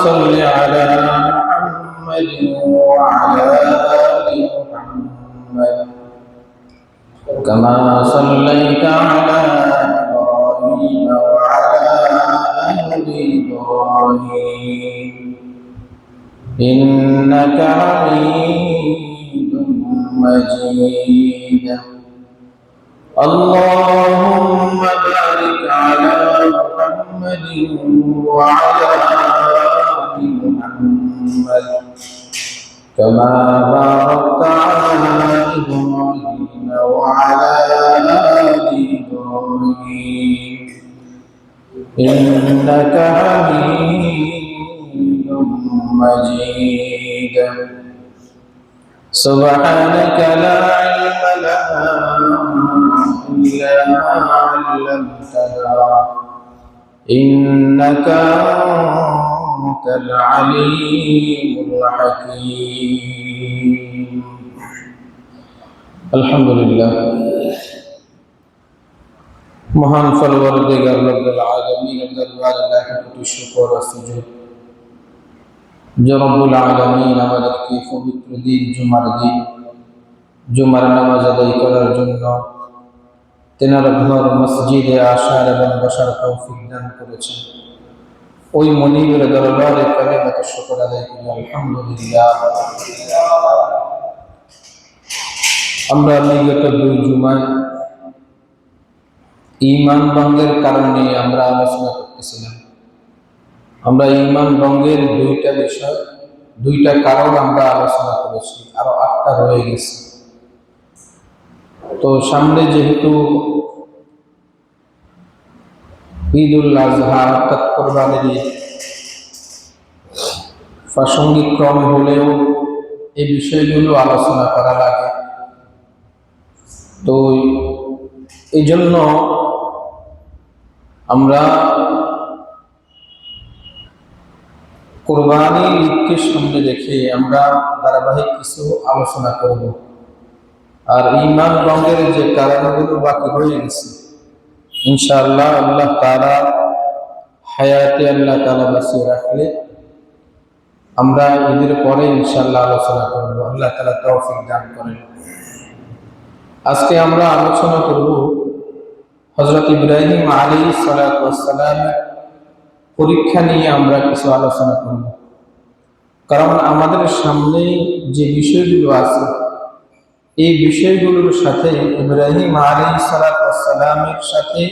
صل على محمد وعلى آل محمد كما صليت على إبراهيم وعلى آل إبراهيم إنك حميد مجيد اللهم بارك على محمد وعلى آل محمد كما باركت على إبراهيم وعلى آل إبراهيم إنك حميد مجيد سبحانك لا علم لنا إلا ما علمتنا إنك أنت العليم الحكيم الحمد لله মহান পরওয়ারদিগার রব্বুল আলামিনের দরবারে লাখ কোটি শুকর ও সুজুদ যে রব্বুল আলামিন আমাদেরকে পবিত্র দিন জুমার নামাজ আদায় করার জন্য তেনার ঘর মসজিদে আসার এবং বসার তৌফিক দান করেছেন। ওই মনিবের দরবারে কালিমাত শুকর আদায় করি আলহামদুলিল্লাহ। আমরা বিগত 2 জুমায় ঈমান ভঙ্গের কারণে আমরা আলোচনা করতেছিলাম। আমরা ঈমান ভঙ্গের 2টা বিষয় 2টা কারণ আমরা আলোচনা করেছি, আরো 8টা রয়ে গেছে। তো সামনে যেহেতু ঈদুল আজহা অর্থাৎ কোরবানির ঈদ প্রাসঙ্গিক ক্রম হলেও এই বিষয়গুলো আলোচনা করা লাগে। তো এই জন্য আমরা কোরবানির ঈদকে সামনে রেখে আমরা ধারাবাহিক কিছু আলোচনা করব। আর ঈমান ভঙ্গের যে কারণগুলো বাকি রয়ে গেছে ইনশাআল্লাহ আল্লাহ তাআলা হায়াতে আল্লাহ তাআলা বাঁচিয়ে রাখলে আমরা ঈদের পরে ইনশাআল্লাহ আলোচনা করব। আল্লাহ তাআলা তৌফিক দান করেন। আজকে আমরা আলোচনা করব হযরত ইব্রাহিম আলাইহিস সালাতু ওয়াস সালাম পরীক্ষা নিয়ে আমরা কিছু আলোচনা করব। কারণ আমাদের সামনে যে বিষয়গুলো আছে এই বিষয়গুলোর সাথে ইব্রাহিম আলাইহিস সালাতু ওয়াস সালামের সাথে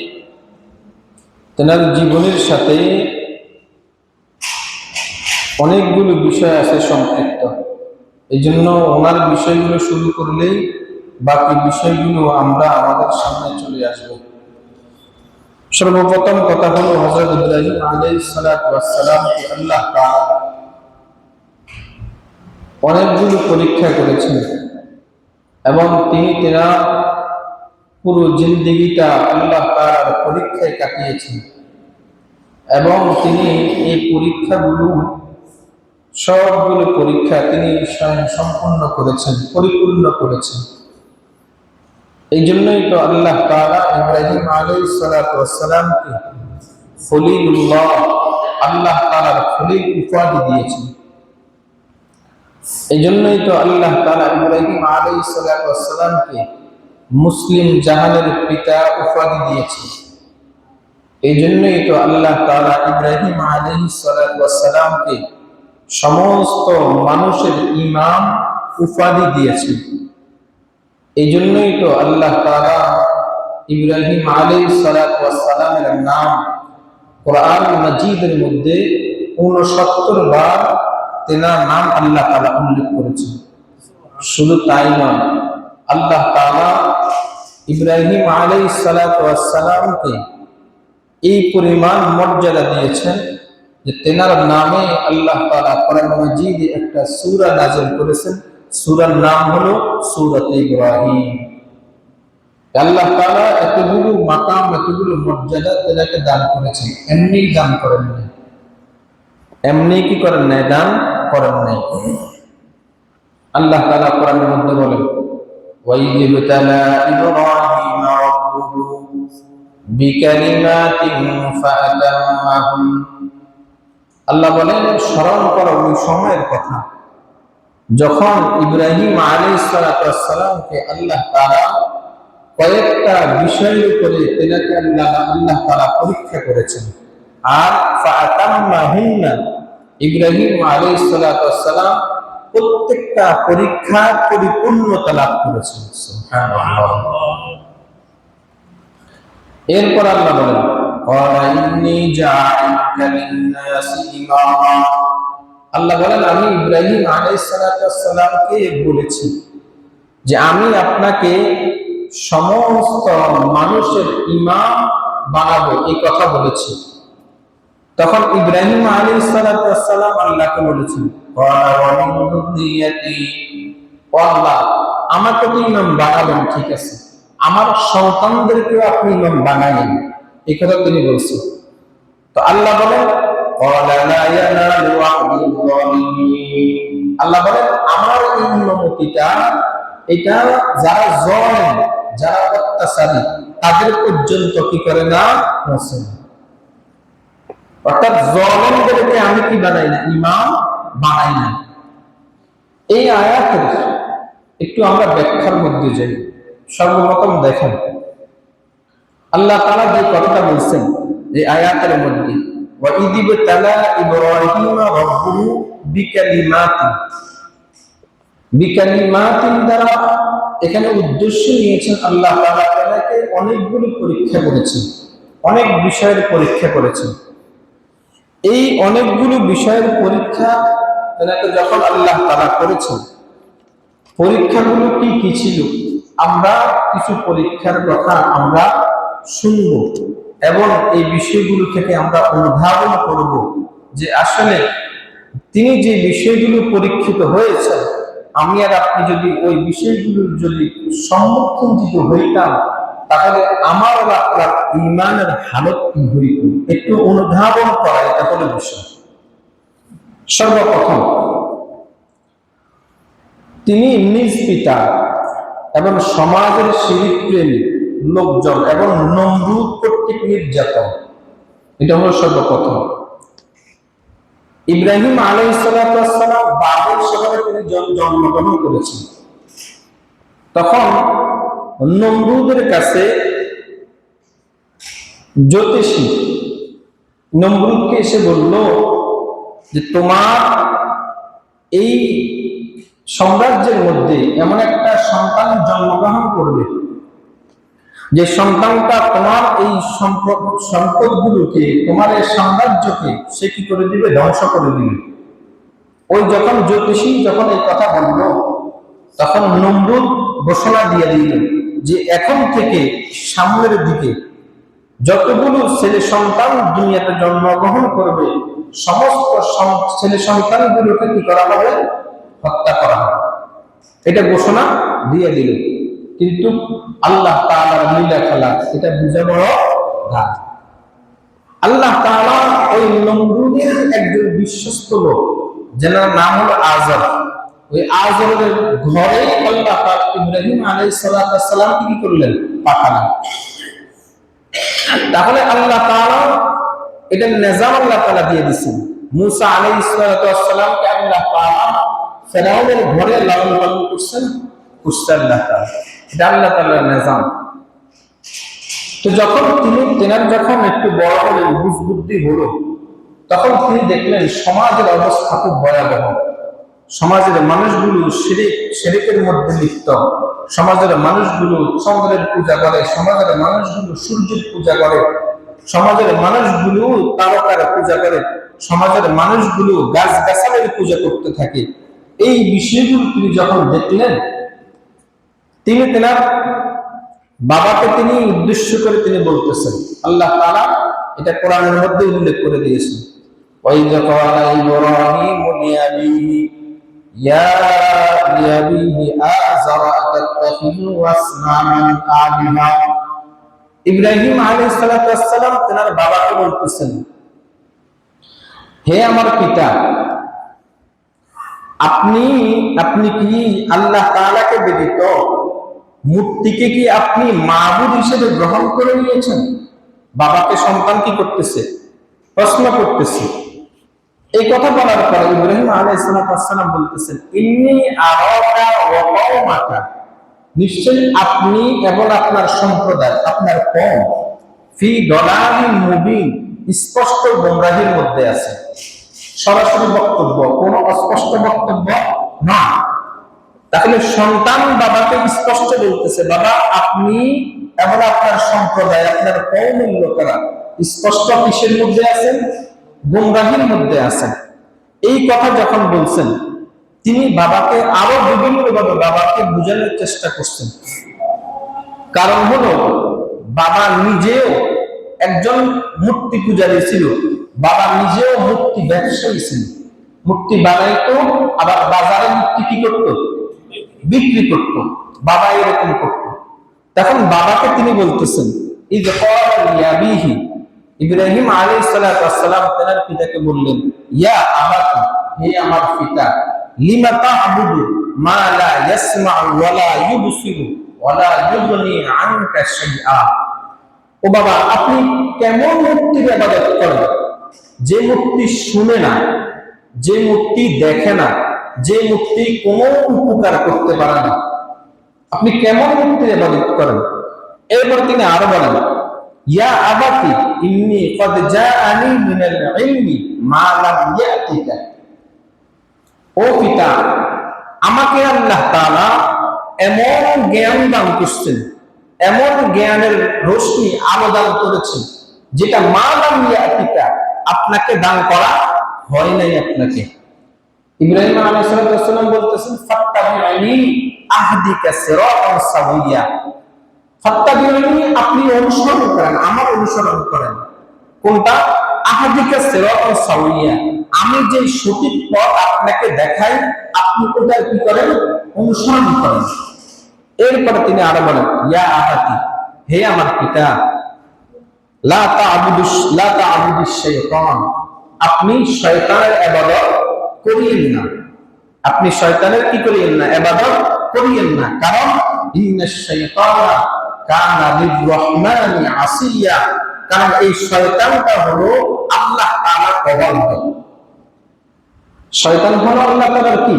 তেনার জীবনের সাথে অনেকগুলো বিষয় আছে সম্পৃক্ত। এই জন্য ওনার বিষয়গুলো শুরু করলেই বাকি বিষয়গুলো আমরা আমাদের সামনে চলে আসবে। সর্বপ্রথম কথা হলো হযরত ইব্রাহিম আলাইহিস সালাতু ওয়াস সালামকে আল্লাহ তাআলা অনেকগুলো পরীক্ষা করেছেন এবং তিনি তেনার পুরো জিন্দেগিটা আল্লাহ তাআলার পরীক্ষায় কাটিয়েছেন এবং তিনি এই পরীক্ষাগুলো সবগুলো পরীক্ষা তিনি সম্পূর্ণ করেছেন, পরিপূর্ণ করেছেন। এই জন্যই তো আল্লাহ তাআলা ইব্রাহিম আলাইহিস সালাতু ওয়াস সালামকে খলিলুল্লাহ, আল্লাহ তাআলার খলিল উপাধি দিয়েছেন। এই জন্যই তো আল্লাহ তাআলা ইব্রাহিম আলাইহিস সালাতু ওয়াস সালামকে মুসলিম জাহানের পিতা উপাধি দিয়েছেন। এই জন্যই তো আল্লাহ তাআলা ইব্রাহিম আলাইহিস সালাতু ওয়াস সালামকে সমস্ত মানুষের ইমাম উপাধি দিয়েছেন। এই জন্যই তো আল্লাহ তাআলা ইব্রাহিম আলাইহিস সালাতু ওয়াস সালামের নাম কোরআন মাজিদের মধ্যে 69 বার তেনার নাম আল্লাহ তাআলা উল্লেখ করেছেন। শুধু তাই নয়, আল্লাহ তাআলা ইব্রাহিম আলাইহিস সালাতু ওয়াস সালামকে এই পরিমাণ মর্যাদা দিয়েছেন যে তেনার নামে আল্লাহ তাআলা কোরআন মাজিদে একটা সূরা নাযিল করেছেন। সূরার নাম হলো সূরাতে ইব্রাহিম। আল্লাহ তাআলা এতগুলো মাকাম, এতগুলো মর্যাদা তেনাকে দান করেছেন, এমনি দান করেন নাই। এমনি কি করেন নাই? দান করেন নাই। আল্লাহ তাআলা কোরআনের মধ্যে বলেন وَإِذِ ابْتَلَى إِبْرَاهِيمَ رَبُّهُ بِكَلِمَاتٍ فَأَتَمَّهُنَّ আল্লাহ বলেন, স্মরণ করো ওই সময়ের কথা যখন ইব্রাহিম আলাইহিস সালামকে আল্লাহ তাআলা কয়েকটা বিষয়ের উপরে তেনাকে আল্লাহ তাআলা পরীক্ষা করেছেন। আর ফাআতাম্মাহুন্না, ইব্রাহিম আলাইহিস সালাম প্রত্যেকটা পরীক্ষা পরিপূর্ণতা লাভ করেছেন। সুবহানাল্লাহ। এরপর আল্লাহ বলেন, আল্লাহ বলেন, আমি ইব্রাহিম আলাইহিস সালামকে বলেছি যে আমি আপনাকে সমস্ত মানুষের ইমাম বানাবো, এই কথা বলেছি। তখন ইব্রাহিম আলাইহিস সালাম আল্লাহকে বলেছেন, আল্লাহ আমাকে তো ইমাম বানাবেন, ঠিক আছে, আমার সন্তানদেরকেও আপনি ইমাম বানাইলেন, এই কথা তিনি বলছেন। তো আল্লাহ বলেন, আল্লাহ বলেন, আমার এই ইমামতিটা এটা যারা জালেম, যারা অত্যাচারী তাদের পর্যন্ত কি করে না, পৌঁছে না। অর্থাৎ জালেমদেরকে আমি কি বানাই না, ইমাম বানাই না। এই আয়াতের একটু আমরা ব্যাখ্যার মধ্যে যাই। সর্বপ্রথম দেখেন আল্লাহ তাআলা যে কথাটা বলছেন এই আয়াতের মধ্যে, ওয়া ইযিবতালা ইব্রাহিমা রাব্বুহু বিকালিমাতিন দ্বারা এখানে উদ্দেশ্য নিয়েছেন আল্লাহ তাআলা তাকে অনেকগুলো পরীক্ষা করেছেন, অনেক বিষয়ের পরীক্ষা করেছেন। এই অনেকগুলো বিষয়ের পরীক্ষা তাকে যখন আল্লাহ তাআলা করেছেন, পরীক্ষাগুলো কি কি ছিল আমরা কিছু পরীক্ষার কথা আমরা শুনব এবং এই বিষয়গুলো থেকে আমরা অনুধাবন করব যে আসলে তিনি যে বিষয়গুলো পরীক্ষিত হয়েছে, আমি আর আপনি যদি ওই বিষয়গুলোর যদি সম্মুখীন যদি হইতাম তাহলে আমার আপনার ঈমানের হালত কি হইত, একটু অনুধাবন করা এটা হলো বিষয়। সর্বপ্রথম তিনি নিজ পিতা এবং সমাজের শিরিক প্রেমী লোকজন এবং নমরুদ কর্তৃক নির্যাতন, এটা হলো সর্বপ্রথম। ইব্রাহিম আলাইহিস সালাম বাবেল শহরে তিনি জন্মগ্রহণ করেছেন। তখন নমরুদের কাছে জ্যোতিষী নমরুদকে এসে বলল যে তোমার এই সাম্রাজ্যের মধ্যে এমন একটা সন্তান জন্মগ্রহণ করবে যে সন্তানটা তোমার এই সম্পদগুলোকে, তোমার এই সাম্রাজ্যকে সে কি করে দিবে, ধ্বংস করে দিবে। ওই যখন জ্যোতিষী যখন এই কথা বলল তখন নমরুদ ঘোষণা দিয়ে দিল যে এখন থেকে সামনের দিকে যতগুলো ছেলে সন্তান দুনিয়াতে জন্মগ্রহণ করবে সমস্ত ছেলে সন্তানগুলোকে কি করা হবে, হত্যা করা হবে। এটা ঘোষণা দিয়ে দিল। কিন্তু আল্লাহ তাআলার লীলা খেলা এটা বুঝা বড় দায়। আল্লাহ তাআলা ওই নমরুদের একজন বিশ্বস্ত লোক যার নাম হলো আযর, ওই আযরের ঘরে আল্লাহ পাক ইব্রাহিম আলাইহিস সালাম কি করলেন, পাঠালেন। তাহলে আল্লাহ তাআলা এটা নিজাম আল্লাহ তাআলা দিয়ে দিয়েছেন। মুসা আলাইহিস সালামকে আল্লাহ তাআলা ফেরাউনের ঘরে লালন পালন করছেন আল্লাহ তাআলা, এটা আল্লাহ তাআলার নিজাম। তো যখন তেনার যখন একটু বড় হলেন, বুঝবুদ্ধি হলো, তখন তিনি দেখলেন সমাজের অবস্থা খুব ভয়াবহ। সমাজের মানুষগুলো শিরকের মধ্যে লিপ্ত, সমাজের মানুষগুলো চন্দ্রের পূজা করে, সমাজের মানুষগুলো সূর্যের পূজা করে, সমাজের মানুষগুলো তারকার পূজা করে, সমাজের মানুষগুলো গাছ-গাছালির পূজা করতে থাকে। এই বিষয়গুলো তিনি যখন দেখলেন, তিনি তেনার বাবাকে তিনি উদ্দেশ্য করে তিনি বলতেছেন, আল্লাহ তাআলা এটা কোরআনের মধ্যে উল্লেখ করে দিয়েছেন, ওয়াইযা ক্বালা ইব্রাহিমু লিআবিহি ইয়া লিআবিহি আযারা আতাত্তাখিযু আসনামান আলিহা। ইব্রাহিম আলাইহিস সালাম তেনার বাবাকে বলতেছেন, হে আমার পিতা, আপনি কি আল্লাহ তাআলাকে ব্যতীত মূর্তিকে কি আপনি মাবুদ হিসেবে গ্রহণ করে নিয়েছেন? বাবাকে সন্তান কি করতেছে, প্রশ্ন করতেছে। এই কথা বলার পরে ইব্রাহিম আলাইহিস সালাম বলতেছেন, ইন্নী আরাকা ওয়া কওমাকা, নিশ্চয়ই আপনি এবং আপনার সম্প্রদায়, আপনার কওম, ফি দালালিন মুবিন, স্পষ্ট গোমরাহির মধ্যে আছে। সরাসরি বক্তব্য, কোনো অস্পষ্ট বক্তব্য না। তাহলে সন্তান বাবাকে স্পষ্ট বলতেছে, বাবা আপনি এবং আপনার সম্প্রদায়, আপনার কওমের লোকেরা স্পষ্ট কিসের মধ্যে আছেন? গোমরাহির মধ্যে আছেন। এই কথা যখন বলছেন, তিনি বাবাকে আরো বিভিন্নভাবে বাবাকে বোঝানোর চেষ্টা করছেন। কারণ হলো, বাবা নিজেও একজন মূর্তি পূজারী ছিল, বাবা নিজেও মূর্তি ব্যবসায়ী ছিল, মূর্তি বানাইতো, আবার বাজারে মূর্তি কি করতো? বিক্রি করতো। বাবা এরকম করতো। তখন বাবাকে তিনি বলতেছেন, ইয ক্বালা লিআবিহি, ইব্রাহিম আলাইহিস সালাম তার পিতাকে বললেন, ইয়া আবাতি, হে আমার পিতা, লিমা তা'বুদু মা লা ইয়াসমা'ু ওয়া লা ইউবসিরু ওয়া লা ইউগনি আনকা শাইআ। ও বাবা, আপনি কেমন মূর্তির ইবাদত করেন, যে মূর্তি শুনে না, যে মূর্তি দেখে না, যে মূর্তি কোনো উপকার করতে পারে না, আপনি কেমন মূর্তির ইবাদত করেন? এরপর তিনি আরো বলেন, ইয়া আবাতি ইন্নী ক্বাদ জাআনি মিনাল ইলমি মা লাম ইয়াতিকা। ও পিতা, আমাকে আল্লাহ তাআলা এমন জ্ঞান দান করছেন, এমন জ্ঞানের রশ্মি আলো দান করেছেন, যেটা মা লাম ইয়াতিকা, আপনাকে দান করা হয় নাই। আপনাকে ইব্রাহিম আলাইহিস সালাম বলতেছেন, ফাত্তাবিউনি আহদিকা সিরাতান সাওয়িয়া। ফাত্তাবিউনি, আপনি অনুসরণ করেন, আমার অনুসরণ করেন। কোনটা? আহদিকা সিরাতান সাওয়িয়া, আমি যে সঠিক পথ আপনাকে দেখাই, আপনি ওটা কি করেন? অনুসরণ করেন। এরপরে তিনি আরো বলেন, ইয়া আবাতি, হে আমার পিতা, লা তা'বুদুশ শাইতান, আপনি শয়তানের ইবাদত করিয়েন না। আপনি শয়তানের কি করিয়েন না? ইবাদত করিয়েন না। কারণ ইন্নাশ শাইতানা কানা লির-রহমানি আসিয়া, কারণ এই শয়তানটা হলো আল্লাহ তাআলার অবাধ্য। শয়তান হলো আল্লাহ তাআলার কি?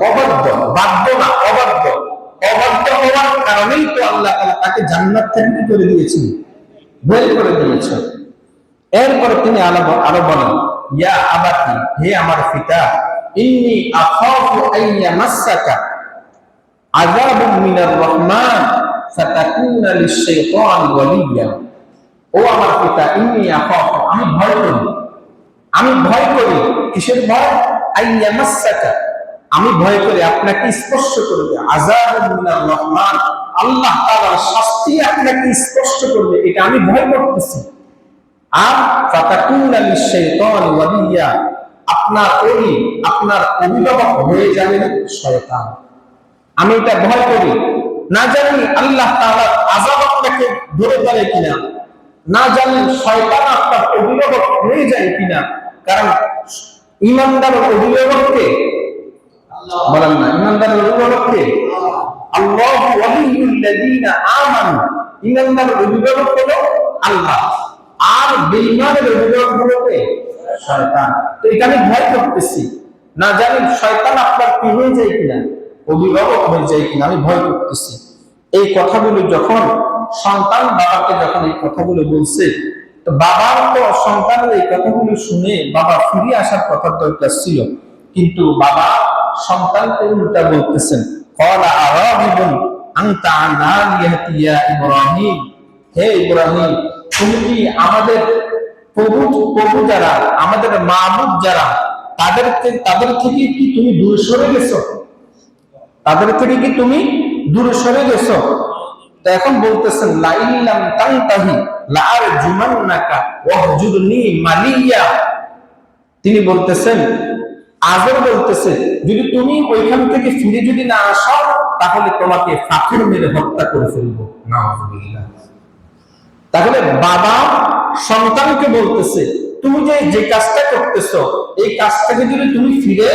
অবাধ্য, বাধ্য না, অবাধ্য। অবাধ্য হওয়ার কারণেই তো আল্লাহ তাআলা তাকে জান্নাত থেকে কি করে দিয়েছেন? বের করে দিয়েছেন। এরপরে তিনি আরো বলেন, ইয়া আবাতি, হে আমার পিতা, ইন্নী আখাফু আইয়ামাসসাকা আযাবুম মিনার রহমান ফাতাকুনা লিশ-শাইতানি ওয়ালিয়্যা। ও আমার পিতা, ইন্নী আখাফু, আমি ভয় করি। আমি ভয় করি, কিসের ভয়? আইয়ামাসসাকা, আমি ভয় করি আপনাকে স্পর্শ করবে। আযাবুম মিনার রহমান, আল্লাহ তাআলার শাস্তি আপনাকে স্পর্শ করবে, এটা আমি ভয় করতেছি। আর ফাতাকুনা লিশ-শাইতানি ওয়ালিয়্যা, আপনার অভিভাবক হয়ে যাবে শয়তান। আমি এটা ভয় করি। না জানি আল্লাহ তাআলার আযাব আপনাকে ধরে ফেলে কিনা, না জানি শয়তান আপনার অভিভাবক হয়ে যায় কিনা। কারণ ঈমানদারের অভিভাবককে বলেন না, ঈমানদারের অভিভাবককে আল্লাহু ওয়ালিয়্যুল লাযীনা আমানু, ঈমানদারের অভিভাবক হলো আল্লাহ, আর বেঈমানের অভিভাবক হলো কে? শয়তান। তো এটা আমি ভয় করতেছি, না জানি শয়তান আপনার কি হয়ে যায় কিনা, অভিভাবক হয়ে যায় কিনা, আমি ভয় করতেছি। এই কথাগুলো যখন সন্তান বাবাকে যখন এই কথাগুলো বলছে, তো বাবার তো সন্তানের এই কথাগুলো শুনে বাবা ফিরে আসার কথা দরকার ছিল, কিন্তু বাবা সন্তানকে উল্টা বলতেছেন, ক্বালা আরাগিবুন আনতা আন আলিহাতি ইয়া ইব্রাহিম, হে ইব্রাহিম, তুমি কি আমাদের প্রভু যারা, আমাদের মাবুদ যারা, তাদের থেকে কি তুমি দূরে সরে গেছো? তাদের থেকে কি তুমি দূরে সরে গেছো? তো এখন বলতেছেন, লা ইল্লাম তানতাহি লাআরজুমান্নাকা ওয়াহজুরনি মালিয়া। তিনি বলতেছেন, আজর বলতেছে, যদি তুমি ওইখান থেকে ফিরে যদি না আসো, তাহলে তোমাকে পাথর মেরে হত্যা করে ফেলবো। নাউযুবিল্লাহ। তাহলে বাবা সন্তানকে বলতেছে, তুমি যে কাজটা করতেছো, এই কাজ থেকে যদি তুমি ফিরে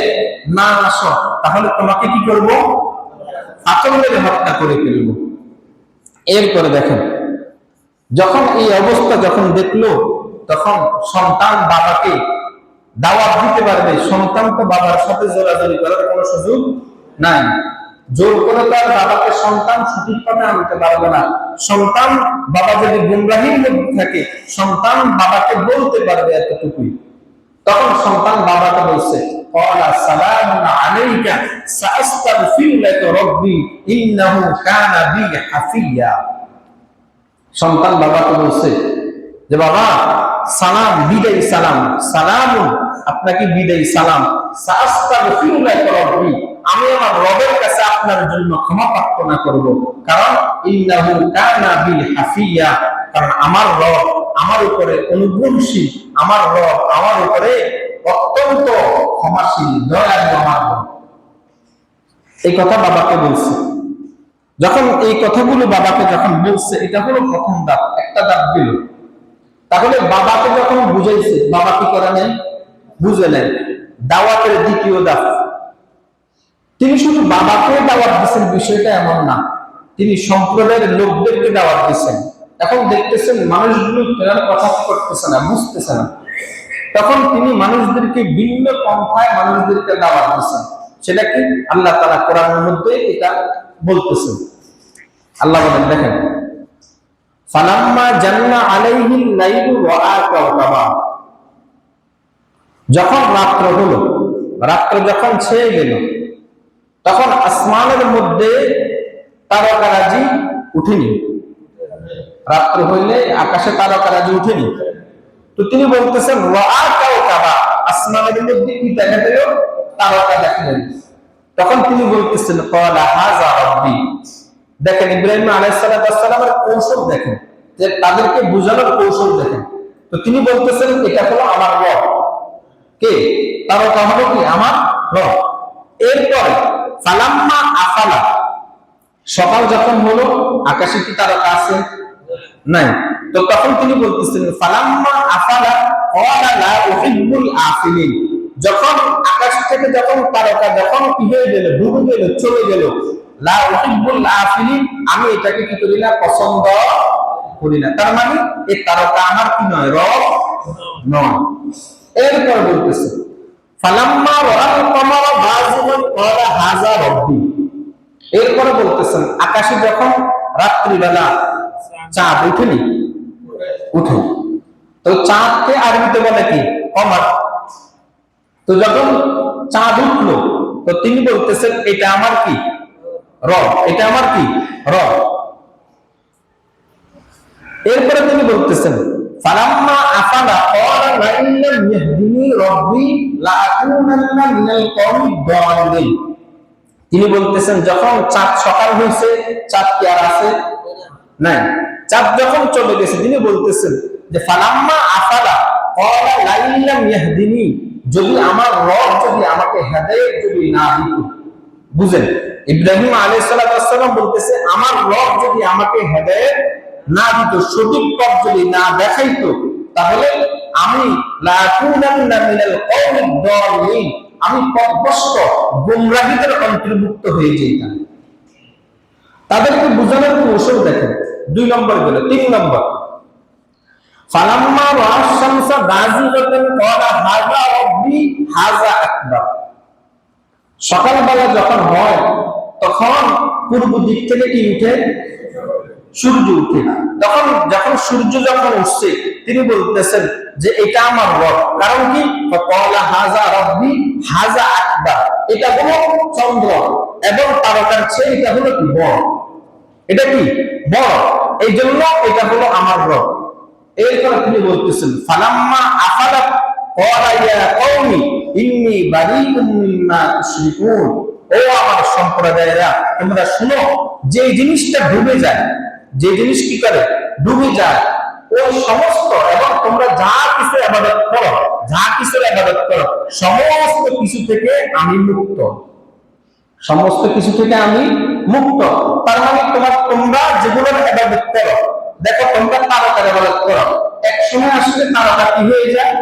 না আসো, তাহলে তোমাকে কি করব? পাথর মেরে হত্যা করে ফেলবো। এরপরে দেখেন, যখন এই অবস্থা যখন দেখলো, তখন সন্তান বাবাকে দাওয়াত দিতে পারবে, সন্তান তো বাবার সাথে জোরাজোরি করার কোনো সুযোগ নাই। জোর করে তার বাবাকে সন্তান সঠিক পথে আনতে পারবে না। সন্তান বাবা যদি গুমরাহির মধ্যে থাকে, সন্তান বাবাকে বলতে পারবে এতটুকুই। তখন সন্তান বাবাকে বলছে, ক্বালা সালামুন আলাইকা সাআস্তাগফিরু লাকা রাব্বি ইন্নাহু কানা বি হাফিয়া। সন্তান বাবাকে বলছে যে বাবা সালাম, বিদায় সালাম, সালামুন আপনাকে বিদায় সালাম, সাআস্তাগফিরু লাকা রাব্বি আমি আমার রবের কাছে আপনার জন্য ক্ষমা প্রার্থনা করব, কারণ ইন্নাহু কানা বি হাফিয়া, কারণ আমার রব আমার উপরে অনুগ্রহশীল, আমার রব আমার উপরে অত্যন্ত ক্ষমাশীল, দয়ালু আমার রব। এই কথা বাবাকে বলছে। যখন এই কথাগুলো বাবাকে যখন বলছে, এটা হলো প্রথম ধাপ, একটা ধাপ দিল। তাহলে বাবাকে যখন বুঝাইছে, বাবা কি করে নেন? বুঝে নেন। দাওয়াতের দ্বিতীয় ধাপ, তিনি শুধু বাবাকে দাওয়াত দিচ্ছেন বিষয়টা এমন না, তিনি সম্প্রদায়ের লোকদেরকে দাওয়াত দিচ্ছেন। এখন দেখতেছেন মানুষগুলো কেনার কথা করতেছে না, বুঝতেছে না, তখন তিনি মানুষদেরকে ভিন্ন পন্থায় মানুষদেরকে দাওয়াত দিচ্ছেন। সেটা কি? আল্লাহ তাআলা কোরআনের মধ্যে এটা বলতেছেন। আল্লাহ বলেন, দেখেন, ফালাম্মা জান্না আলাইহিল লাইলু রাআ কাওকাবা, যখন রাত্র হলো, রাত্র যখন ছেয়ে গেল, তখন আসমানের মধ্যে তারকারাজি উঠেনি। রাত্র হইলে আকাশে তারকারাজি উঠেনি। তো তিনি বলতেছেন রাআ কাওকাবা, আসমানের মধ্যে কি দেখা গেল? তারকা দেখা গেল। তখন তিনি বলতেছেন ক্বালা হাযা রাব্বি। দেখেন ইব্রাহিম আলাইহিস সালামের কৌশল দেখেন, যে তাদেরকে বোঝানোর কৌশল দেখেন। তো তিনি বলতেছেন এটা হলো আমার রব। কে? তারকা হলো কি? আমার রব। এরপরে ফালাম্মা আফালা, সকাল যখন হলো, আকাশে কি তারকা আছে? নাই। তো তখন তিনি বলতেছেন ফালাম্মা আফালা ক্বালা লা উহিব্বুল আফিলিন, যখন আকাশ থেকে যখন তারকা যখন কি হয়ে গেল, ডুবে গেল, চলে গেল, লা উহিব্বুল আফিলিন, আমি এটাকে কি করি না? পছন্দ করি না। তার মানে এই তারকা আমার কি নয়? রব নয়। এরপর বলতেছে ফালাম্মা রাআল কমারা বাযিগান ক্বালা হাযা রাব্বি। এরপরে বলতেছেন আকাশে যখন রাত্রিবেলা চাঁদ উঠেনি, উঠে, তো চাঁদকে আরবিতে বলে কি? কমার। তো যখন চাঁদ উঠলো, তো তিনি বলতেছেন এটা আমার কি? রব। এটা আমার কি? রব। এরপরে তিনি বলতেছেন ফালাম্মা আফালা ক্বালা লা ইল্লাম ইয়াহদিনি রাব্বি লা আকুনান্না মিনাল কওমি দাল্লিন। তিনি বলতেছেন যখন চাঁদ সকাল হয়েছে, চাঁদ কি আর আছে? নাই। চাঁদ যখন চলে গেছে, তিনি বলতেছেন যে ফালাম্মা আফালা ক্বালা লা ইল্লাম ইয়াহদিনি, যদি আমার রব যদি আমাকে হেদায়েত যদি না দিত। বুঝেন, ইব্রাহিম আলাইহিস সালাম বলতেছে আমার রব যদি আমাকে হেদায়েত না দিত, সঠিক পথ যদি না দেখাইতো, তাহলে আমি লা আকুনান্না মিনাল কওমি দাল্লিন, আমি পথভ্রষ্ট গুমরাহীদের অন্তর্ভুক্ত হয়ে যেতাম। তাদেরকে বোঝানোর কৌশল দেখেন। 2 নম্বর গেল। 3 নম্বর, ফালাম্মা রাআ শামসা বাযিগাতান ক্বালা হাযা রাব্বি হাযা আকবার। সকালবেলা যখন হয়, তখন পূর্ব দিক থেকে কি উঠে? সূর্য উঠে। তখন যখন সূর্য যখন উঠছে, তিনি বলতেছেন যে এটা আমার রব। কারণ কি? ক্বালা হাযা রাব্বি হাযা আকবার, এটা হলো চন্দ্র এবং তারকার চেয়ে এটা হলো কি? বড়। এটা কি? বড়। এই জন্য এটা হলো আমার রব। এরপরে তিনি বলতেছেন ফালাম্মা আফালা ক্বালা ইয়া কওমি ইন্নী বারীউম মিম্মা তুশরিকুন। ও আমার সম্প্রদায়েরা, তোমরা শুনো, যে জিনিসটা ডুবে যায়, যে জিনিস কি করে? ডুবে যায়, ওই সমস্ত, এবং তোমরা যা কিছু ইবাদত করো, যা কিছু ইবাদত করো, সমস্ত কিছু থেকে আমি মুক্ত। সমস্ত কিছু থেকে আমি মুক্ত। তার মানে তোমরা যেগুলোর ইবাদত করো, দেখো তোমরা তারকার ইবাদত করো, এক সময় আসলে তারকা কি হয়ে যায়?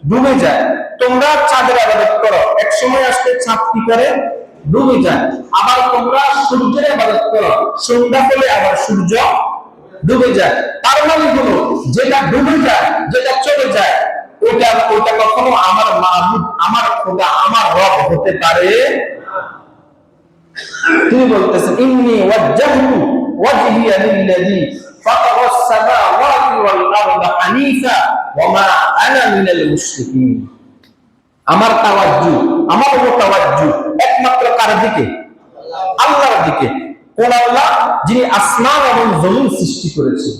ডুবে যায়। তোমরা চাঁদের ইবাদত করো, এক সময় আসলে চাঁদ কি করে? ডুবে যায়। আবার তোমরা সূর্যের ইবাদত করো, সন্ধ্যা হলে আবার সূর্য ডুবে যায়। তার মানে হলো যেটা ডুবে যায়, যেটা চলে যায়, ওইটা ওইটা কখনো আমার মাবুদ, আমার খোদা, আমার রব হতে পারে। তিনি বলতেছেন ইন্নী ওয়াজ্জাহতু ওয়াজহিয়া লিল্লাযী ফাতারাস সামাওয়াতি ওয়াল আরদা হানিফা ওয়া মা আনা মিনাল মুশরিকিন। আমার তাওয়াজ্জু, আমার মুতাওয়াজ্জু একমাত্র কার দিকে? আল্লাহর দিকে। কোন আল্লাহ? যিনি আসমান এবং জমিন সৃষ্টি করেছেন,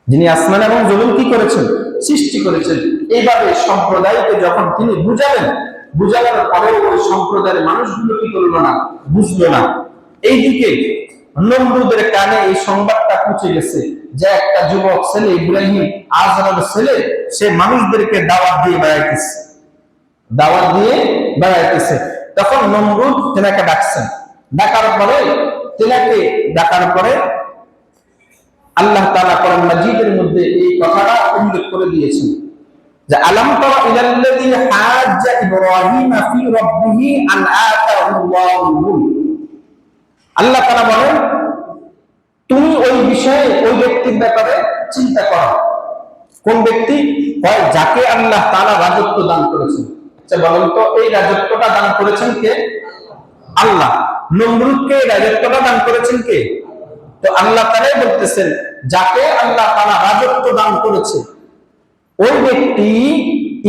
যিনি আসমান এবং জমিন কি করেছেন? সৃষ্টি করেছেন। এইভাবে সম্প্রদায়কে যখন তিনি বুঝালেন, বুঝানোর পরেও ওই সম্প্রদায়ের মানুষগুলো কি করলো না? বুঝলো না। এইদিকে নমরুদের কানে এই সংবাদটা পৌঁছে গেছে যে একটা যুবক ছেলে, ইব্রাহিম আজরার ছেলে, সে মানুষদেরকে দাওয়াত দিয়ে বেড়াইতেছে, দাওয়াত দিয়ে বেড়াইতেছে। তখন নমরুদ তেনাকে ডাকছেন। ডাকার পরে আল্লাহ তাআলা কোরআন মাজিদের মধ্যে এই কথাটা উল্লেখ করে দিয়েছেন যে আলাম তারা ইলাল্লাযী হাজ্জা ইব্রাহিম ফি রাব্বিহি আন আতাহুল্লাহুল মুলক। আল্লাহ তাআলা বলেন, তুমি ওই বিষয়ে ওই ব্যক্তির ব্যাপারে চিন্তা করো। কোন ব্যক্তি? হয় যাকে আল্লাহ তাআলা রাজত্ব দান করেছেন। আচ্ছা বলেন তো, এই রাজত্বটা দান করেছেন কে? আল্লাহ। নমরুদকে রাজত্বটা দান করেছেন কে? তো আল্লাহ তাআলাই বলতেছেন যাকে আল্লাহ তাআলা রাজত্ব দান করেছে ওই ব্যক্তি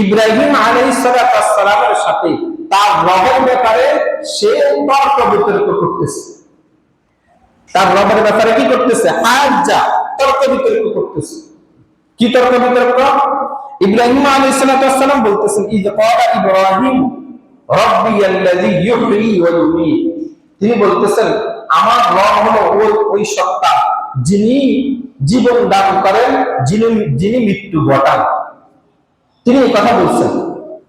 ইব্রাহিম আলাইহিস সালামের সাথে তার রবের ব্যাপারে সে তর্ক বিতর্ক করতেছে। তার রবের ব্যাপারে কি করতেছে? হাজ্জা, তর্ক বিতর্ক করতেছে। কি তর্ক বিতর্ক? ইব্রাহিম আলাইহিস সালাম বলতেছেন ইয ক্বালা ইব্রাহিম রাব্বিয়াল্লাযী ইউহয়ী ওয়া ইউমীত। তিনি বলতেছেন আমার রব হলো ওই সত্তা যিনি জীবন দান করেন, যিনি মৃত্যু ঘটান। তিনি এই কথা বলছেন।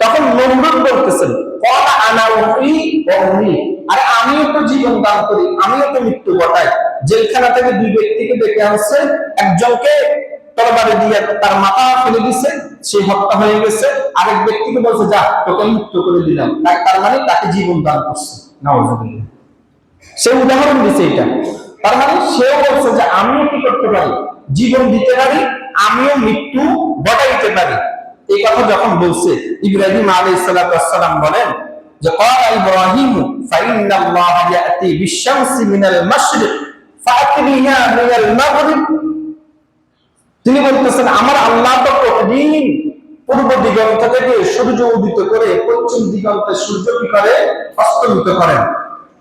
তখন নমরুদ বলতেছেন ক্বালা আনা উহয়ী ওয়া উমীত, আরে আমিও তো জীবন দান করি, আমিও তো মৃত্যু ঘটাই। জেলখানা থেকে দুই ব্যক্তিকে ডেকে আনছে, একজনকে তরবারি দিয়ে তার মাথা ফেলে দিছে, সে হত্যা হয়ে গেছে। আরেক ব্যক্তিকে বলছে যা তোকে মুক্ত করে দিলাম, তার মানে তাকে জীবন দান করছে। নাউযুবিল্লাহ। সে উদাহরণ দিচ্ছে এটা। তার মানে সেও বলছে যে আমিও কি করতে পারি? জীবন দিতে পারি, আমিও মৃত্যু ঘটাইতে পারি। এই কথা যখন বলছে, ইব্রাহিম আলাইহিস সালাম বলেন যে ক্বালা ইব্রাহিম ফাইন্নাল্লাহা ইয়াতি বিশ-শামসি মিনাল মাশরিক ফাআতি বিহা মিনাল মাগরিব। তিনি বলতেছেন আমার আল্লাহ তো প্রতিদিন পূর্ব দিগন্ত থেকে সূর্য উদিত করে পশ্চিম দিগন্তে সূর্য কি করে? অস্তমিত করেন।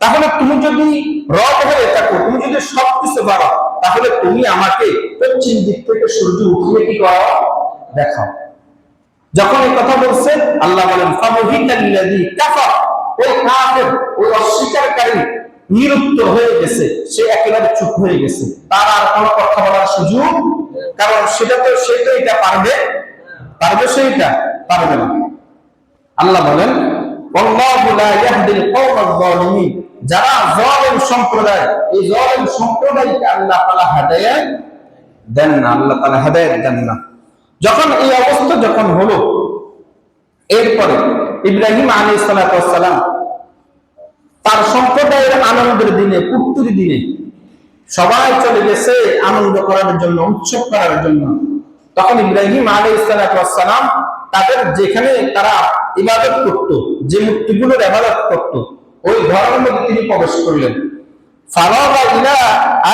তাহলে তুমি যদি রব হয়ে থাকো, তুমি যদি সবকিছু পারো, তাহলে তুমি আমাকে পশ্চিম দিক থেকে সূর্য উঠিয়ে কি করো? দেখাও। যখন এই কথা বলছে আল্লাহ বলেন ফাবহিতাল্লাযী কাফার, ওই কাফের, ওই অস্বীকারী নিরুত্তর হয়ে গেছে, সে একেবারে চুপ হয়ে গেছে, তার আর কোনো কথা বলার সুযোগ, কারণ সে তো এটা পারবে সেইটা পারবে না। আল্লাহ বলেন আল্লাহু লা ইয়াহদিল কওমাজ যালিমিন, যারা জালিম সম্প্রদায়, এই জালিম সম্প্রদায়কে আল্লাহ তাআলা হেদায়েত দেন না, আল্লাহ তাআলা হেদায়েত দেন না। যখন এই অবস্থা যখন হলো, এরপরে ইব্রাহিম আলাইহিস সালাম তার সম্প্রদায়ের আনন্দের দিনে, পূর্তির দিনে সবাই চলে গেছে আনন্দ করার জন্য, উৎসব করার জন্য। তখন ইব্রাহিম আলাইহিস সালাম তাদের যেখানে তারা ইবাদত করত, যে মূর্তিগুলোর ইবাদত করত, ওই ঘরের মধ্যে তিনি প্রবেশ করলেন। ফারাগা ইলা